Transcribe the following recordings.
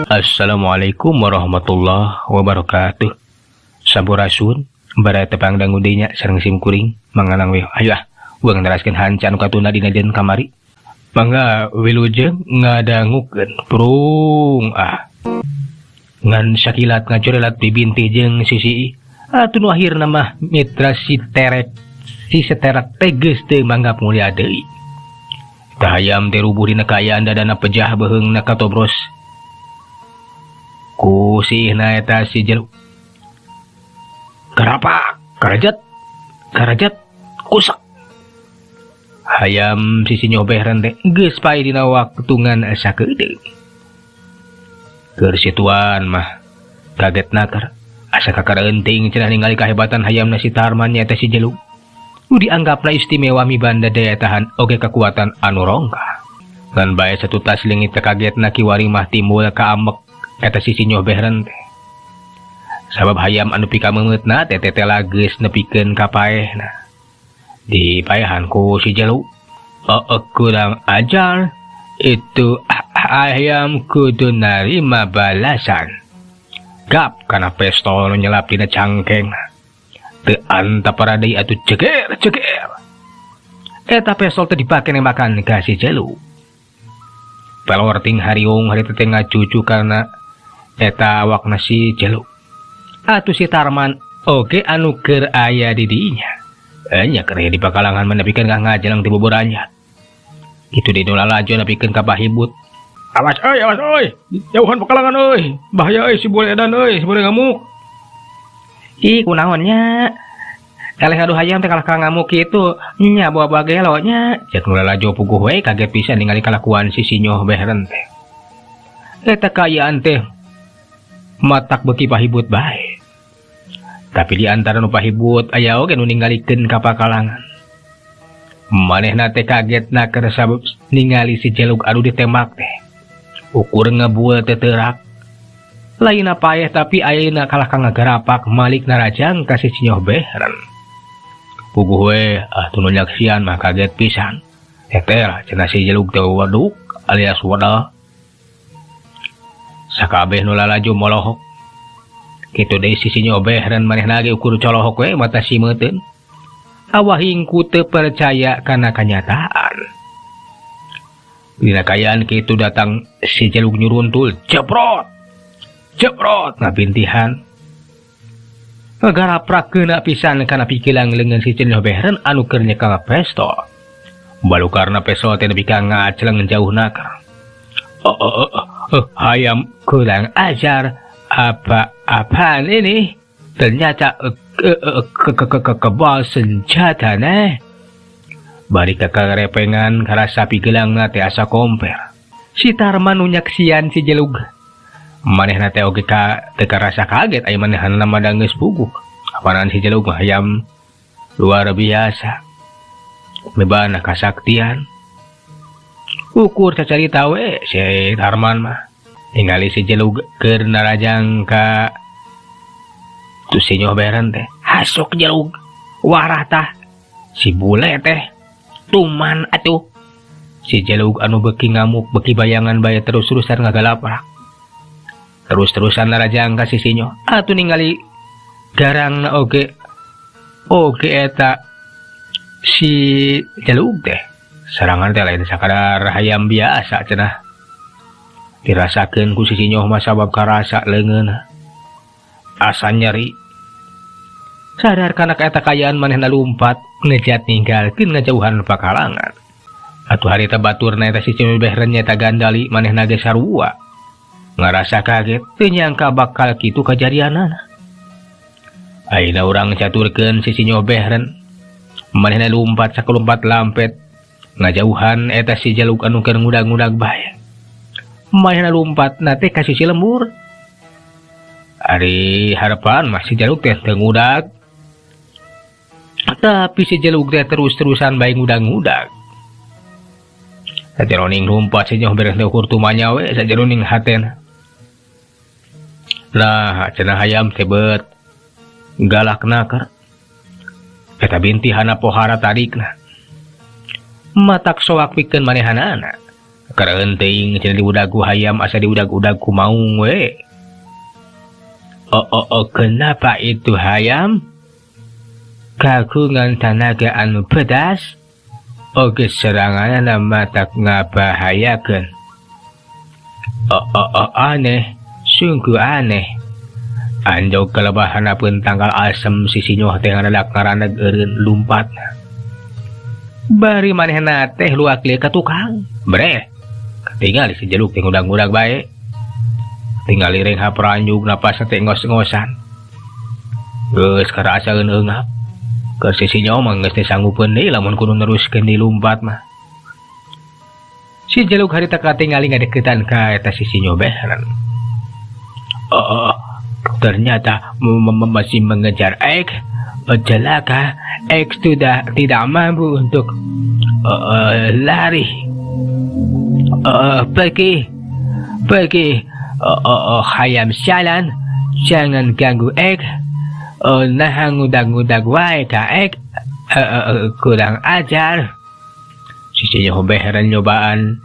Assalamualaikum warahmatullahi wabarakatuh. Sampurasun bara tepang dangudinya sareng simkuring mangalang we. Ayo uang neraskeun hanca anu katuna dina den kamari. Mangga wilujeng ngadangukeun prung ngan sakilat ngacorelat bibinti jeung sisi atuh nu akhirna mah mitra si seterak teges teu manggap mulia deui. Tah hayam teh rubuh dina kaayaan dadana pejah beheungna katobros ku sihna eta si jeluk. Karapak, karajat, kusak. Hayam sisi nyobehran teh geus pae dina waktungan sakedeung. Keur situan mah kaget nakar. Asa kakareunteng cenah ningali kahebatan hayamna si Tarman nyaeta si jeluk. Nu dianggapna istimewa mibanda daya tahan oge kekuatan anu rongkah. Ngan bae satu tas leungit kagetna kiwari mah timbul kaamek eta sisi nyobehran teh. Sabab hayam anu pikamemetna teteh geus nepikeun ka paehna. Dipaehan ku si jeluk. Kurang ajar, itu ayam kudu narima balasan. Gap kana pistol nu nyelap dina cangkeng. Teu antapara deui atuh ceger. Eta pistol teh dipake nembakan ka si jeluk. Pelorting hariung hari teh ngacucu karena eta awakna si jeluk. Atuh si Tarman oge anu keur aya di dinya. Nya keur di pakalangan menepikeun ka ngajelang ti buburannya. Kitu deui nu lalaju nepikeun ka Bahibut. Awas euy, jauhan pakalangan euy. Bahaya euy si bule edan euy, si bule ngamuk. Ih kunaon nya? Kaleh aduh hayam teh kalah ka ngamuk kitu. Nya bawa gelo nya. Cek nu lalaju puguh we kaget pisan ningali kalakuan si sinyoh beheren teh. Eta kaayaan teh matak beki Pahibut bae. Tapi di antara nu Pahibut aya oge nu ningalikeun ka pakalangan. Manehna teh kagetna keur sabab ningali si jeluk anu ditembak teh. Ukur ngebuel teh teurak. Lainna paeh tapi ayeuna kalah ka ngagarapak malik narajang ka si sinyoh beheren. Puguh we atuh nu nyaksian mah kaget pisan. Teteh cenah si jeluk teh waduk alias wadah. Sakabeh nu lalaju molohok. Kitu deui si sinyoh beheren manehna ge ukur colohok we mata simeuteun. Awahingku teu percaya kana kanyataan. Dina kaayaan kitu datang si jeluk nyuruntul jebrot ngabintihan. Ngagaraprakeuna pisan kana pikilang leungeun si sinyoh beheren anu keur nyekal pistol. Balukarna pistol teh nepi ka ngacleng jauh nakar. Hayam kurang ajar. Apaan ini? Ternyata kebal senjata nih. Bari kakarepengan karasa pigelangna teh asa komper. Si Tarman nu nyaksian si jelug. Manehna teh oge teu karasa kaget aya manehna mah geus puguh. Apaan si jelug mah hayam luar biasa. Mebana kasaktian. Ukur cacarita we si Tarman mah. Ningali si jelug keur narajang ka tu sinyoh beheren teh. Hasok jelug. Warah tah. Si bule teh tuman atuh. Si jelug anu beki ngamuk beki bayangan bae terus-terusan ngagalaprak. Terus-terusan narajang ka si sinyoh. Atuh ningali garangna oge eta si jelug teh. Serangan teh lain sakadar hayam biasa cenah. Dirasakeun ku si sinyoh mah sabab karasa leungeunna. Asa nyeri. Sadar kana eta kaayaan manehna lumpat ngejat ninggalkeun ngajauhan pakalangan. Atuh harita baturna eta si sinyoh beheren nyaeta gandali manehna ge sarua. Ngarasa kaget teu nyangka bakal kitu kajadianana. Ayeuna urang caturkeun si sinyoh beheren. Manehna lumpat sakelumpat lampet ngajauhan eta si jeluk anu keur ngudag-ngudag bae. Manehna lumpat teh ka sisi lembur. Ari harapan masih jeluk teh teu ngudag. Tapi si jeluk teh terus-terusan bae ngudag-ngudag. Sajeroning lumpat si sinyoh beres teh ukur tumanya we sajeroning hatena. Nah, cenah hayam teh beut galak nakar. Eta bintihana pohara tarikna. Matak soak pikeun manehanana. Karenting cenah diudag-ku hayam asa diudag-udag ku maung we. Kenapa itu hayam? Kagungan tenaga anu pedas. Oge seranganna matak ngabahayakeun. Aneh, sungguh aneh. Anjau kelebahanapeun tanggal asem si Sinyoh teh ngaradak ngaraneg eureun lumpat. Bari manehna teh luak lieu ka tukang. Breh. Tinggal si Jeluk teh ngudang-udag bae. Tinggal ireng haperanjug napas teh ngos-ngosan. Geus karasaeun eungap. Keur si Sinyoh mah geus teh sanggupeun deui lamun kudu neruskeun di lumpat mah. Si Jeluk harita katingali ngadeukeutan ka eta si Sinyoh beheren. Ternyata masih mengejar X. Celaka, X sudah tidak mampu untuk lari. Pergi. Hayam jalan, jangan ganggu X. Nah ngudag-ngudag wae ka X. Kurang ajar. Si Sinyoh beheren nyobaan.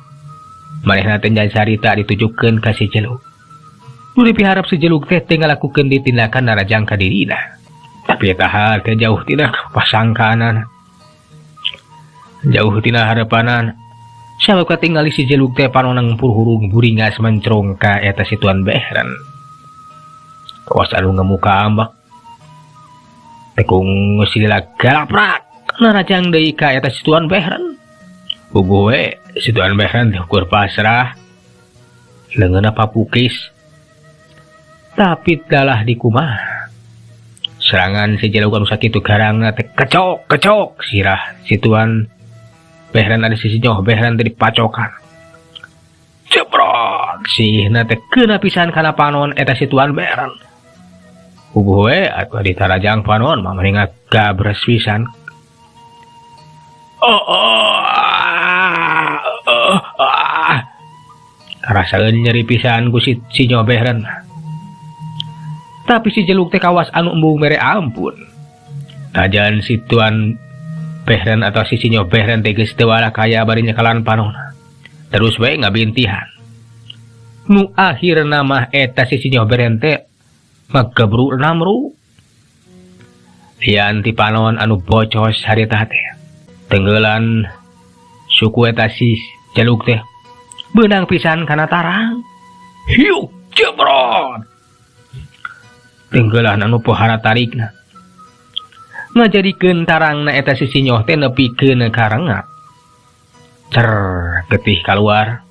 Manehna teh carita ditujukeun ka si Jeluk. Nu dipiharap si Jeluk teh ngalakukeun di tindakan narajang ka dirina. Tapi eta hal teh jauh tina pasangkanan. Jauh tina harapanan. Sabab katingali si Jeluk teh panonang purhurung buringas mencrong ka eta si Tuan Beheren. Kawas anu ngamuka ambak. Tekung silila galaprak narajang deui ka eta si Tuan Beheren. Puguh we si Tuan Beheren teh ukur pasrah. Leungeunna papukis. Tapi dalah di kumah. Serangan si Jeluk anu sakitu garangna teh kecok sirah si Tuan Beheren ada si Sinyoh Beheren teh dipacokan. Ceprot sihna teh keuna pisan kana panon eta si Tuan Beheren. Puguh we atuh ditarajang panon mah mending gabres pisan. Rasaeun nyeri pisan ku si Sinyoh Beheren. Tapi si Jeluk teh kawas anu embung mere ampun. Najan si Tuan Beheren atau si Sinyoh Beheren teh geus teu wala kaya bari nyekalan panonna. Terus we ngabintihan. Nu akhirna mah eta si Sinyoh Beheren teh magebru namru. Lian ti panon anu bocos harita teh. Tenggelan suku eta si Jeluk teh beunang pisan kana tarang. Hiuk jebrot. Tenggelan anu pohara tarikna. Ngajadikeun tarangna eta si Sinyoh teh nepikeun ka rengat. Getih kaluar.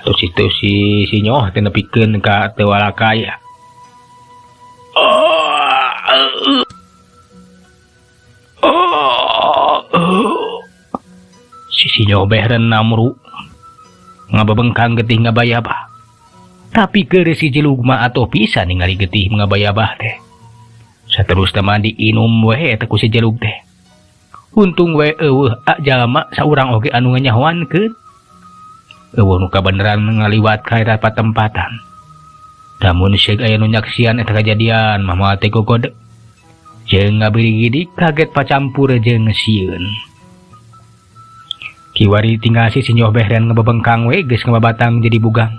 Terus itu si Sinyoh teh nepikeun ka teu walakaya. Si Sinyoh Beheren namru ngabebengkang getih ngabayabah. Tapi keur si Jeluk mah atuh pisan ningali getih ngabayabah teh. Saterus teman diinum we eta ku si Jeluk teh. Untung we eueuh jalma saurang oge anu nganyahoankeun. Eueuh nu kabeneran ngaliwat ka eta patempatan. Namun ceuk aya nu nyaksian eta kajadian mah moal teh gogod. Jeung ngabiri-gidi kaget pacampur jeung sieun. Kiwari tinggal si Sinyoh Beheren ngebebengkang we geus ngababatang jadi bugang.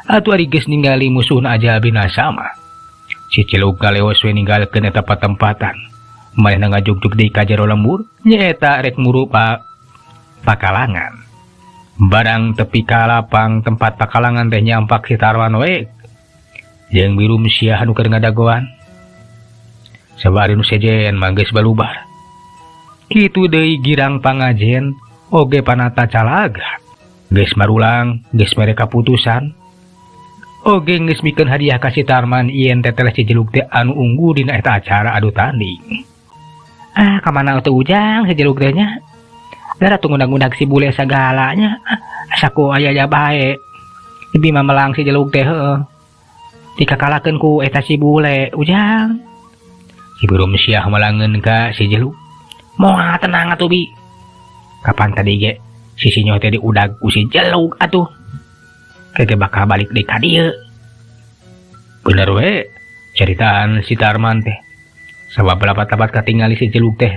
Atuh ari geus ningali musuhna aja binasa mah. Si Jeluk galeos we ninggalkeun eta patempatan. Manehna ngajugjug deui ka jero lembur nyaeta rek muru pakalangan. Barang tepi ka lapang tempat pakalangan teh nyampak si Tarwan we. Jeung birum sia anu keur ngadagoan. Sabari nu sejen mah geus balubar. Kitu deui girang pangajen oge panata calaga. Geus marulang, geus mere kaputusan. Oge geus mikeun hadiah ka si Tarman yen teteles si Jeluk teh anu unggul dina eta acara adu tanding. Kamana teu ujang si Jeluk teh nya? Dara teu ngundag-ngundag si bule sagalanya. Saku aya bae. Ibi mah melang si Jeluk teh heueuh. Dikakalakeun ku eta si bule ujang. Si birum siah melangeun ka si Jeluk. Moal tenang atuh bi. Kapan tadi ge si Sinyoh teh diudag ku si Jeluk atuh. Kagak bakal balik deui ka dieu. Bener we ceritaan si Tarman teh. Sabab lapat-lapat katingali si Jeluk teh.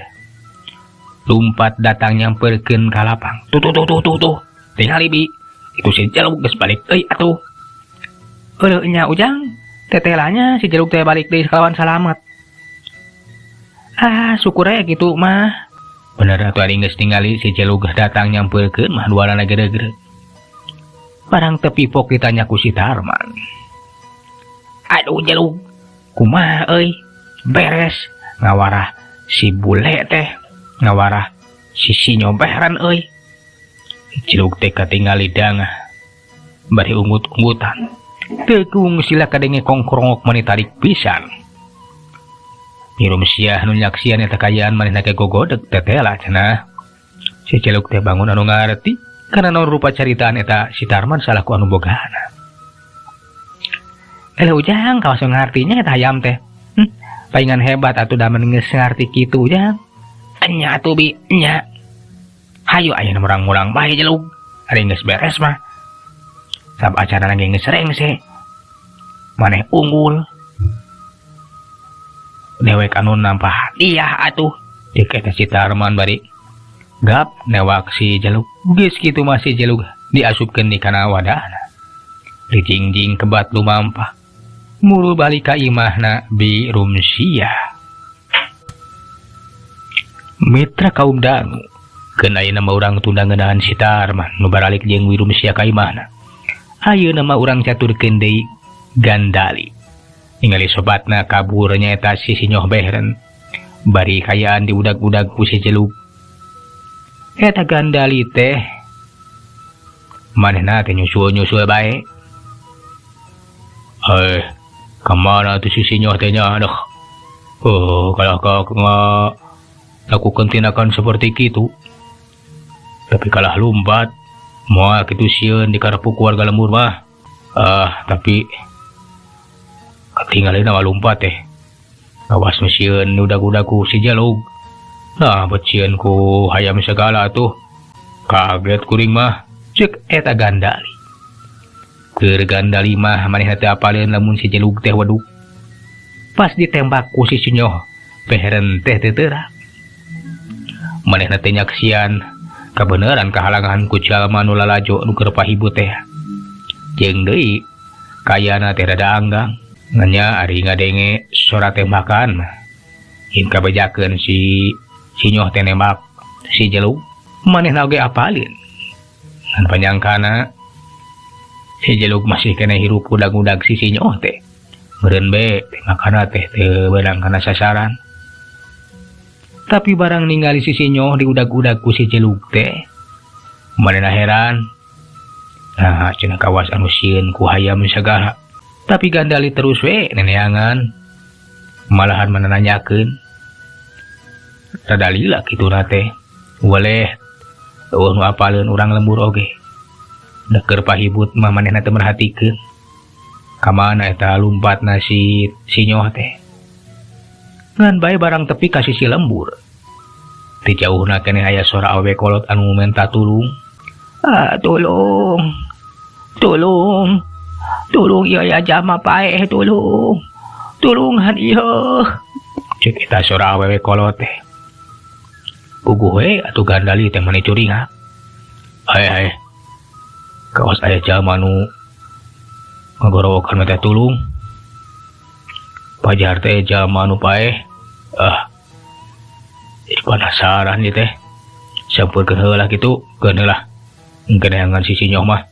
Lumpat datang nyamperkeun ka lapang. Tuh. tingali bi itu si Jaluk geus balik deui atuh. Heureuh nya Ujang, tetelanya si Jaluk teh balik deui kalawan salamet. Syukur aya kitu mah. Bener atuh ari geus ningali si Jaluk datang nyampeurkeun mah dualana gede-gede. Barang teu pipok ditanya ku si Tarman. Aduh Jaluk, kumaha euy? Beres ngawarah si bule teh, ngawarah si nyoberan euy. Jaluk teh katingali dangah. Bari ungut-ungutan. Tegung sila kadenge kongkrongok mani tarik pisan. Mirum sia nu nyaksian eta kayaan manehna ke gogodeg tetela cenah. Si Jaluk teh bangun anu ngarti kana naon rupa caritaan eta si Tarman salaku anu bogana. Ujang kawas ngartinya eta hayam teh. Paingan hebat atuh da geus ngarti kitu Ujang. Nya atuh bi nya. Hayu aya nu murang-murang bae Jaluk. Ari geus beres mah. Sab acara lagi geus rengse. Maneh unggul. Dewek anu nampah hadiah atuh. Dik eta si Tarman bari gap newak si Jaluk. Geus kitu mah si Jaluk diasupkeun di kana wadahna. Dijingjing kebat lumampah. Mulu balik ka imahna bi Rumsia. Mitra kaum dangu. Keun ayeuna mah urang tunda ngeunaan si Tarman nu baralik jeung wi Rumsia ka imahna. Ayeuna mah urang caturkeun deui Gandali. Ningali sobatna kabur nyaeta si Sinyoh Behren. Bari kayaan diudag-udag ku si Jaluk. Eta Gandali teh manehna teh nyusul-nyusul bae. Kemana tuh si Sinyoh tehnya? Aduh. Kalau kau lakukan tindakan seperti itu. Tapi kalah lumpat. Moal kitu sieun di karepuk keluarga lembur mah. Tapi ketinggalan nama lumpat teh. Awas mesieun udag-udag ku si Jaluk. Nah, becieun ku hayam segala tuh. Kaget kuring mah. Cek eta Gandali. Keur Gandali mah manehna teh apaleun lamun si Jaluk teh waduk. Pas ditembak ku si Sinyoh Behren teh teu teurak. Manehna teh nyaksian kabeneran kahalangan ku jalma nu lalajo nu keur pahibu teh. Jeung deui kayana teh rada anggang. Nganya ari ngadenge suara tembakan mah. Hin kabejakeun si Sinyoh teh nembak si Jaluk. Manehna oge apaleun. Ngan panyangkana si Jaluk masih kena hirup udag-udag si Sinyoh teh. Meureun be tembakanna teh teu beunang kana sasaran. Tapi barang ningali si Sinyoh diudag-udag ku si Jaluk teh, manehna heran. Nah, cenah kawas anu sieun ku hayam sagala. Tapi Gandali terus we neneangan. Malahan menanyakeun. Rada lila kituna teh. Waleh nu apaleun urang lembur oge. Keur pahibut mah manehna teh merhatikeun. Kamana eta lumpatna si Sinyoh teh. Ngan bae barang tepi ka sisi lembur. Ti jauhna keneh aya suara awewe kolot anu menta tulung. Tolong. Tolong. Tolong ieu aya jama paeh tolong. Tolongan ieu. Cek eta suara awewe kolot teh. Puguh we atuh Gandali teh mani curinga. Hae. Kaos aya jama nu ngagorowokan teh tulung. Pajar teh jama nu paeh. Jadi penasaran ieu teh. Sampurkeun heula kitu, keun heula. Ngeuneangan si Sinyoh mah.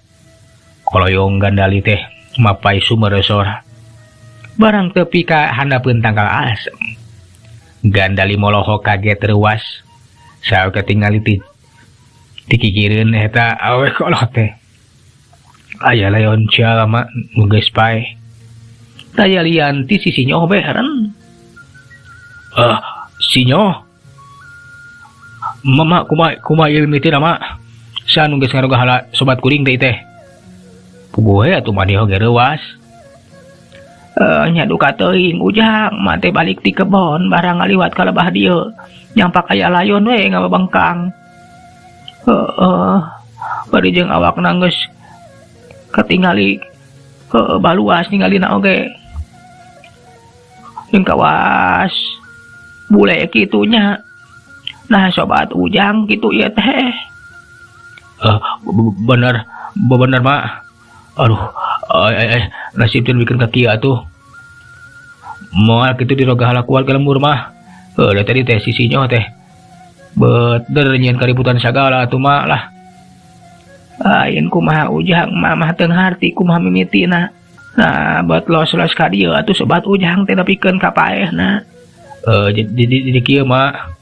Koloyong Gandali teh mapai sumber sora. Barang tepi ka handapeun tangkal asem. Gandali moloho kaget reuas. Saeu ketingali ti kikireun eta awewe kolot teh. Aya layon jalma nu geus paeh. Daya lian ti si Sinyoh Behren. Sinyoh. Mama kumaha ieu mimitina mak. Sanu geus ngaroga hala sobat kuring deui teh. Puguh atuh mah dia oge reuas. Nya duka teuing Ujang mah teh balik ti kebon barang ngaliwat ka lebah dieu. Nyampak aya layon we ngabengkang. Bari jeung awakna geus katingali baluas ningalina oge. Jeung kawas bule kitunya. Nah sobat Ujang kitu ieu teh. Bener bener mak. Aduh, nasib teh bikin kaki atuh. Moal kitu dirogahala keluarga lembur mah. Lah tadi teh sisinyo teh. Bener nyeun kaributan sagala atuh mak lah. Ayeun kumaha ujang mamah teu ngarti kumaha mimitina. Nah, buat los-los ka dieu atuh sobat ujang teh nepikeun ka paehna. Jadi kieu mah.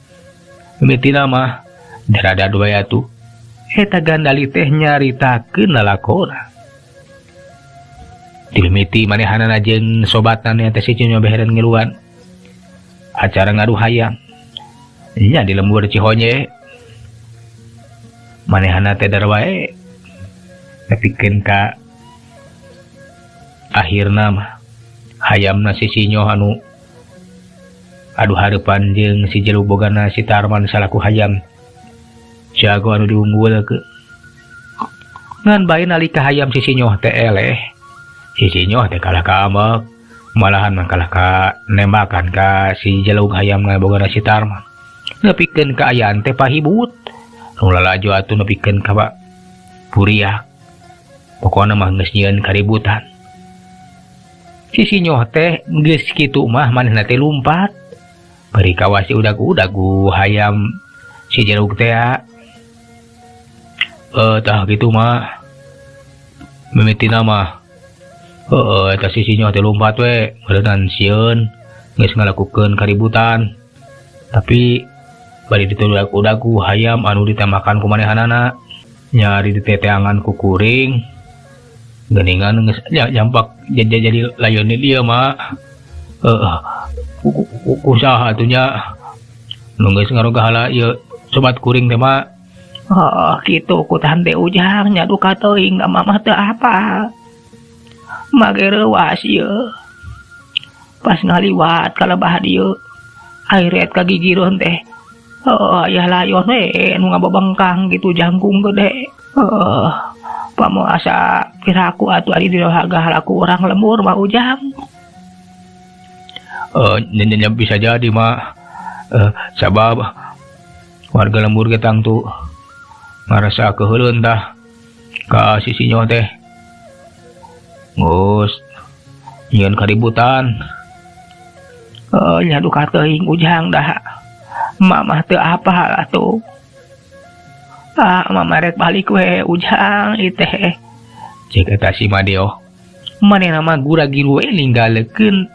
Mimitina mah darada dua atuh. Eta Gandali teh nyaritakeun lalakona. Dimimiti manehanana jeung sobatna teh si Cinyo beheren ngiluan. Acara ngaduh hayam. Nya di lembur Cihonye. Manehana teh dar wae nepikeun ka akhirna mah hayamna si Cinyo anu aduh hareupan jeung si Jelug bogana si Tarman salaku hayam. Jago anu diunggulkeun. Ngan bae nalika hayam si Cinyo teh eleh. Si Cinyo teh kalah ka amek, malahan mah kalah ka nembakan ka si Jelug hayamna bogana si Tarman. Nepikeun ka ayaan teh pahibut. Nu lalajo atuh nepikeun ka puriak. Pokona mah geus nyieun kaributan. Si Cinyo teh geus kitu mah manehna teh lumpat. Bari kawasi udag-udagu hayam si Jelug teh. Tah gitu mah mimitina mah eta si Cinyo teh lumpat we meureunnan sieun geus ngalakukeun kaributan. Tapi bari ditudag-udagu hayam anu ditemakan ku manehanana nyari diteteangan ku kuring geuningan geus jampak jadi layon dieu mah. Usaha atunya nu geus ngarogahala ieu sobat kuring teh mah. Gitu kutan teh ujang nyadu ka teuing ka mamah teu apa. Mage reuwas ieu. Pas ngaliwat ka lebah dieu, airet ka gigireun teh. Aya layon we nu ngababengkang gitu jangkung gede. Pamoasa piraku atuh ari dirogahala ku urang lembur mah ujang. Nyenyen bisa jadi mah. Sabab warga lembur getang tuh ngarasa keheuleuan tah ka si Cinyo teh. Geus nyieun kaributan. Nyadu ka teuing ujang dah. Mamah teu apa atuh. Mamah rek balik we ujang ieu teh. Ceuk eta si Madeo. Manehna mah gura-giru we ninggalekeun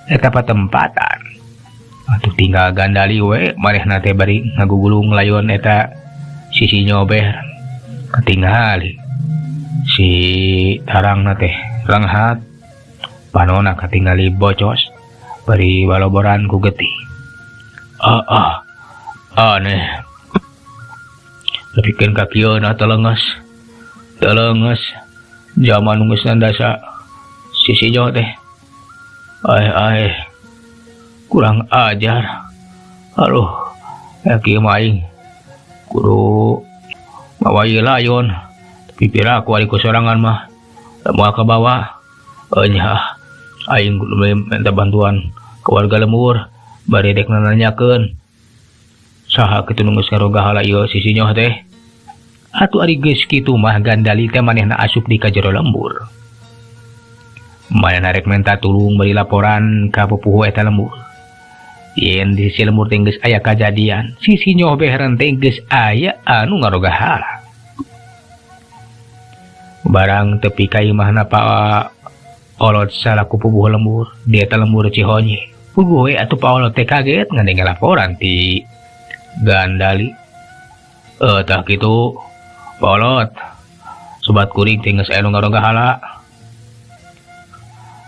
eta patempatan. Atuh tinggal Gandali we manehna teh bari ngagugulung layon eta si Cinyo beh katingali. Si tarangna teh ranghat panona katingali bocos bari baloboran ku getih. Aneh. Nepikeun ka kieuna teleungeus zaman geus nandasa si Cinyo teh. Kurang ajar. Aduh, kieu mah aing kudu mawa ieu layon. Tapi piraku ari ku sorangan mah moal ka bawah. Nya aing kudu minta bantuan ke warga lembur bari dek nanyakeun saha kitu nu geus ngarogahala ieu si Cinyo teh. Atuh ari geus kitu mah Gandali teh manehna asup di ka jero lembur. Manehna rek minta tulung bari laporan ka pupuh eta lembur. Yen di si lembur teh geus aya kajadian, si Cinyo beheren teh geus aya anu ngarogahala. Barang tepi ka imahna Pa Olot salaku pupuh lembur, di eta lembur Cihonye. Puguh we atuh Pa Olot teh kaget ngadenge laporan ti Gandali. Tah kitu Pa Olot, sobat kuring teh geus aya nu ngarogahala.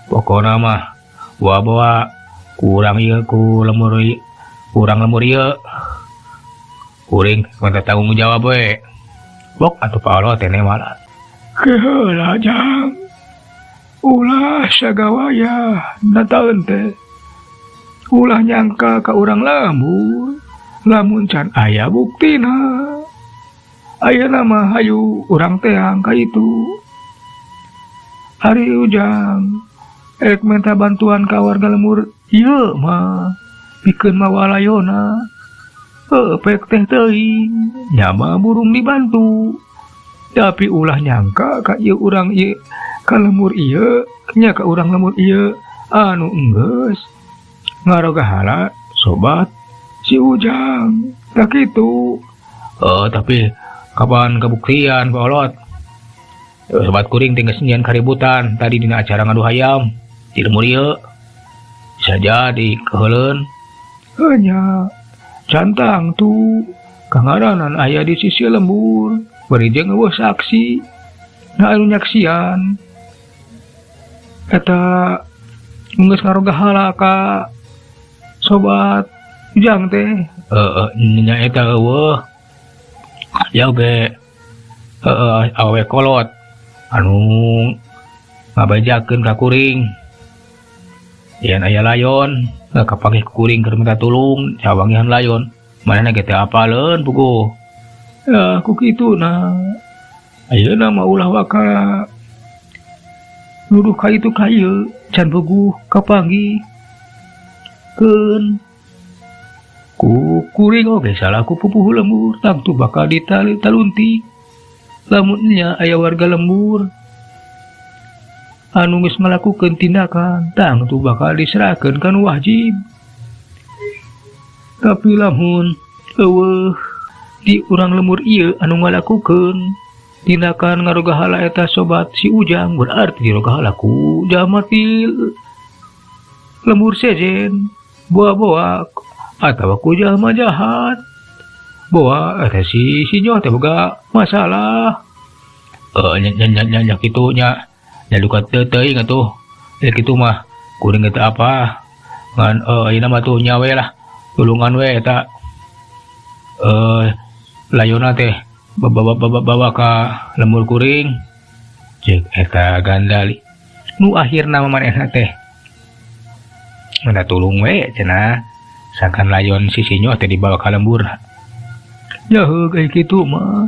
Pokona mah bawa kurang ieu ku lembur ieu. Kuring minta tanggung jawab we. Bok atuh Pa Olot teh malah. Keheula jang. Ulah sagawaya nataeun teh. Ulah nyangka ka urang lembur. Lamun can aya buktina. Ayeuna mah hayu urang teang ka itu. Ari ujang ek minta bantuan ka warga lembur ieu mah pikeun mawa layona. Pek teh teuing nya mah burung dibantu Tapi ulah nyangka ka ieu urang ieu ka lemur ieu nya ka urang lemur ieu anu enggeus ngaroga hala sobat si Ujang tak kitu. Tapi kapan kabuktian Paolot? Sobat kuring tinggal senian kaributan tadi dina acara ngadu hayam di lemur ieu bisa jadi keheuleun nya cantang tu kangaranan aya di sisi lembur bari jeung eueuh saksi na anu nyaksian eta geus ngaroga hala ka sobat Ujang teh. Nya eta eueuh ya oge awe kolot anu ngabajakeun ka kuring yen aya layon kapangih ku kuring keur minta tulung cawangihan layon manehna ge teu apaleun puguh. Ya ku kituna ayeuna mah ulah waka nuduh ka itu ka ieu can puguh kapanggih keun ku kuring oge salah ku pupuh lembur tangtu bakal ditali taluntik lamun nya aya warga lembur anu geus ngalakukeun tindakan tangtu bakal diserahkeun ka nu wajib. Tapi lamun eueuh di urang lemur ieu anu ngalakukeun tindakan ngaroga hala eta sobat si Ujang berarti diroga hala ku jalma ti lemur sejen boa-boa atawa ku jalma jahat boa eta si nyoh teh boga masalah. Nya kitu nya luka teuing atuh kitu mah kuring teh apa ngan ayeuna mah tuh nyawe lah tulungan we eta layona teh bawa ka lemur kuring ceuk eta gandali nu akhirna manehna teh minta tulung we cenah sakan layon si nyoh teh dibawa ka lembur ya kayak kitu mah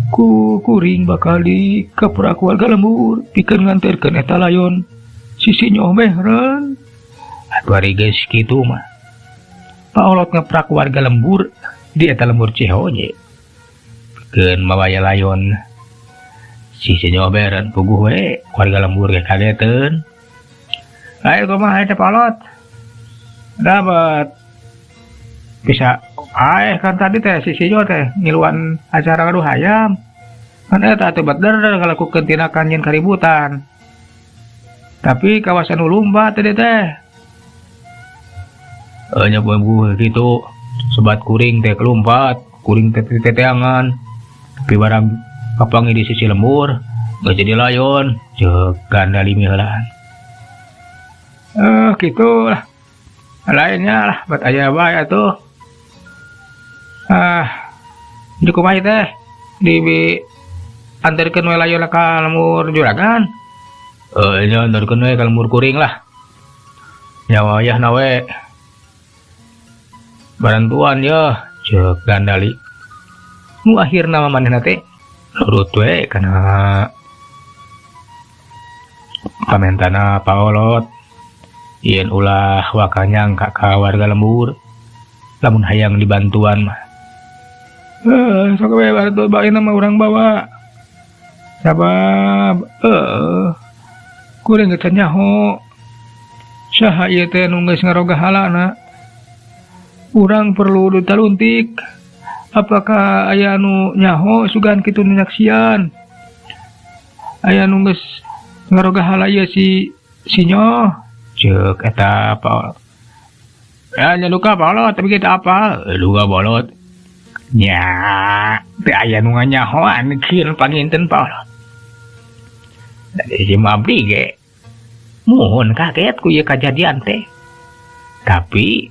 ku kuring bakal di kaprak warga lembur pikeun nganterkeun eta layon si nyoh mehran atuh ari geus kitu mah Paolot ngeprak warga lembur di eta lembur Cihoje pikeun mawaya layon si nyoh mehran puguh we warga lembur ge kageteun. Ayo kumaha eta Paolot dapat bisa kan tadi teh si nyoh teh ngiluan acara ngadu hayam kan eta teh bener ngalakukeun tindakan yen kaributan tapi kawasan ulumba teh nya buah gitu sobat kuring teh kelumpat kuring teh teteangan tapi barang kapangi di sisi lembur gak jadi layon ceuk gandali meulaan gitu lah lainnya lah buat aya bae atuh. Di kumaha teh di anterkeun we layon ka lemur juragan. Nya anterkeun we ka lemur kuring lah. Nya wayahna we bantuan ya ceuk gandali. Nu akhirna manehna teh nurut we kana pamentana Paolot yen ulah wakanyang ka warga lembur lamun hayang dibantuan mah sok we bantu baeuna mah urang bawa sabab kuring geus nyaho saha ieu teh nu geus ngaroga halana urang perlu ditaluntik apakah aya anu nyaho sugan kitu nyaksian aya nu geus ngaroga hala ieu si nyoh ceuk eta Paolot. Ya nyaduka Paolot tapi kita apa? Duga bolot. Nya teu aya nu nganyahoan kieu panginten Paolot. Dari si Mabdi ge muhun kaget ku ieu kajadian teh. Tapi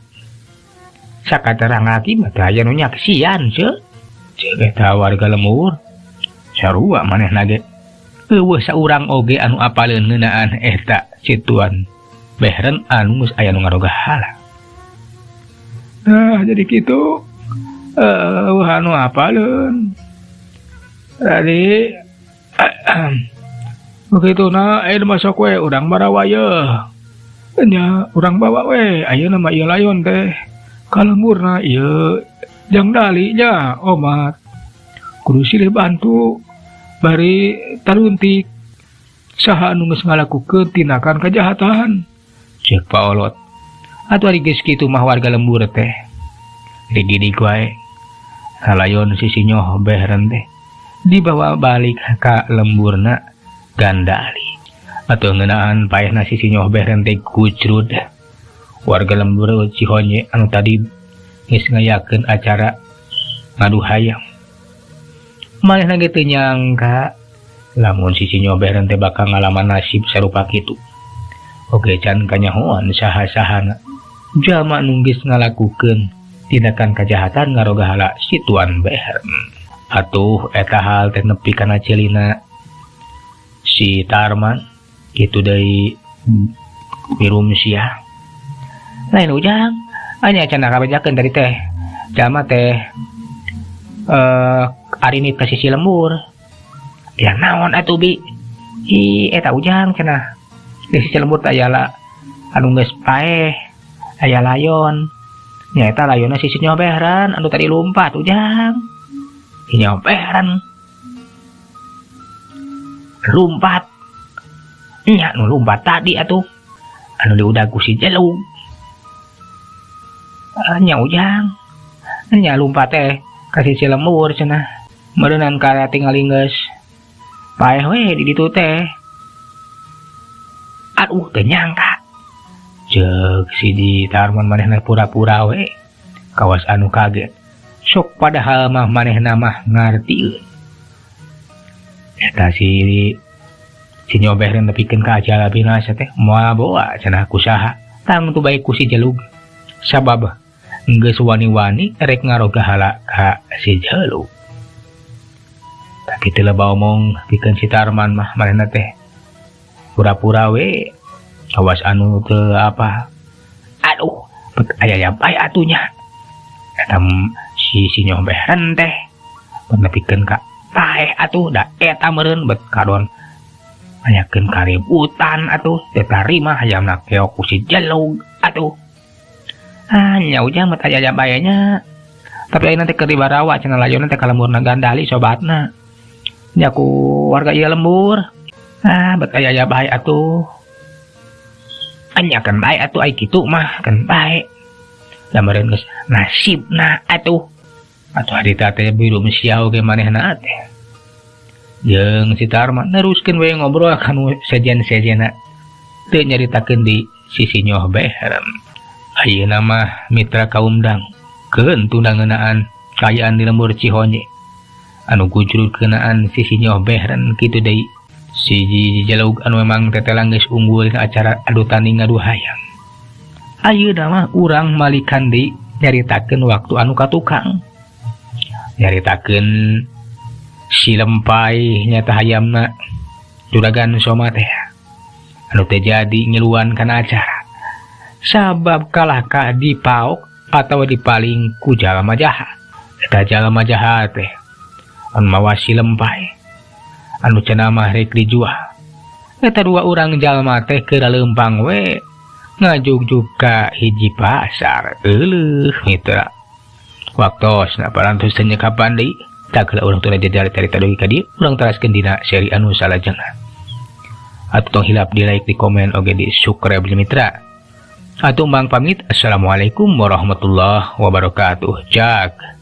sakaterangaki mah teu aya nu nyaksian ceuk. Ceuk eta warga lembur. Sarua manehna ge. Eueuh saurang oge anu apaleun ngeunaan eta situan Behren anu geus aya nu ngaroga hala. Nah, jadi gitu anu apaleun. Tadi begitu na masuk we urang barawaya. Nya urang bawa we ayeuna mah ieu layon teh ka lemburna ieu jang dali nya omat. kudu silih bantu bari taluntik saha anu geus ngalakukeun tindakan kejahatan, cek Pak Olot. Atuh ari geus kitu mah warga lembur teh digidik wae halayon si Sinyoh Behren teh dibawa balik ka lemburna Gandali. Atuh ngeunaan paehna si Sinyoh Behren teh kucrud warga lembur Cihonye anu tadi geus ngayakeun acara ngadu hayam. Manehna ge teu nyangka lamun si Sinyoh Behren teh bakal ngalaman nasib sarupa kitu. Oge can kanyahoan saha-sahana jalma nu geus ngalakukeun tindakan kejahatan ngaroga hala si Tuan Behren. Atuh eta hal teh nepi kana celina si Tarman kitu deui mirum sia. Lain ujang anya can kabejakeun tadi teh jalma teh arinit ka sisi lembur. Ya naon atuh bi? Eta ujang cenah. Di sisi lembur teh aya anu geus paeh, aya layon. Nya eta layonna si Sinyoh Behren anu tadi lumpat ujang. Sinyoh Behren lumpat. Nya nu lumpat tadi atuh anu diudag ku si Jelug. Nya ujang. Nya lumpat teh ka sisi lembur cenah. Meureunnan ka tingali geus paeh we di ditu teh. Aduh teu nyangka. Ceuk si di Tarman manehna pura-pura we kawas anu kaget. Sok padahal mah manehna mah ngartieun. Eta si Sinyoh Behren nepikeun ka acara binasa teh moal boa cenah kusaha. Tang tu bae ku si Jelug. Sabab geus wani-wani rek ngaroga hala ka si Jelug. Kitu loba omong pikeun si Tarman mah manehna teh pura-pura we awas anu teu apa. Aduh bet aya bae atunya. Eta si Sinyoh Behren teh bet nepikeun ka paeh atuh da eta meureun bet kadon anyakeun kaributan atuh teu tarima hayamna keok ku si Jelug atuh. Nya ujang bet aya bae nya. Tapi ayeuna teh keur dibarawa cenah layonna teh ka lemburna Gandali sobatna. Nya ku warga ieu lembur. Bet aya bae atuh. Anya kan bae atuh ai kitu mah kan bae. Lamun geus nasibna atuh. Atuh harita teh birum sia oge manehna teh. Jeung si Tarman neruskeun we ngobrol kanu sejen-sejena. Teu nyaritakeun di si Sinyoh Behren. Ayeuna mah mitra kaum dang keun tunda ngeunaan kaayaan di lembur Cihonye. Anu gujrud keunaan si Sinyoh Behren kitu deui. Si Jelug anu memang tetelang geus unggul ka acara adu tanding ngadu hayam. Ayeuna mah urang malikan deui nyaritakeun waktu anu ka tukang. Nyaritakeun si Lempai nyata hayamna juragan Soma teh anu teh jadi nyeluan kana acara. Sabab kalah ka dipaok atawa dipaling ku jalma jahat. Eta jalma jahat teh anu mawa si Lempai anu cenah mah rek dijual. Eta dua urang jalma teh keur leumpang we ngajugjug ka hiji pasar. Euleuh mitra. Waktosna parantos teu nyekapan deui. Tak heula urang teu jajal carita deui ka dieu. Urang teraskeun dina seri anu salajengna. Atuh tong hilap di like, di komen, oge di subscribe mitra. Atuh umbang pamit. Assalamualaikum warahmatullahi wabarakatuh. Jak.